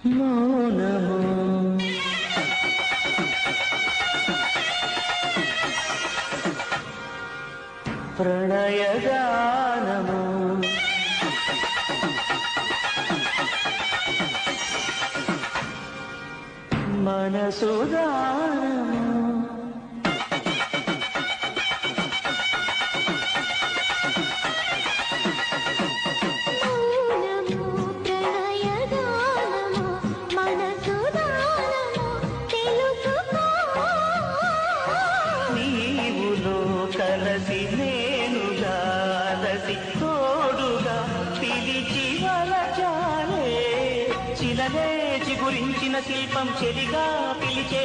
మౌనము ప్రణయగానము మనసుదానము కలసి నేనుగా రసి తోడుగా పిలిచి వలచాలే చిలనే చిగురించిన శిల్పం చెలిగా పిలిచే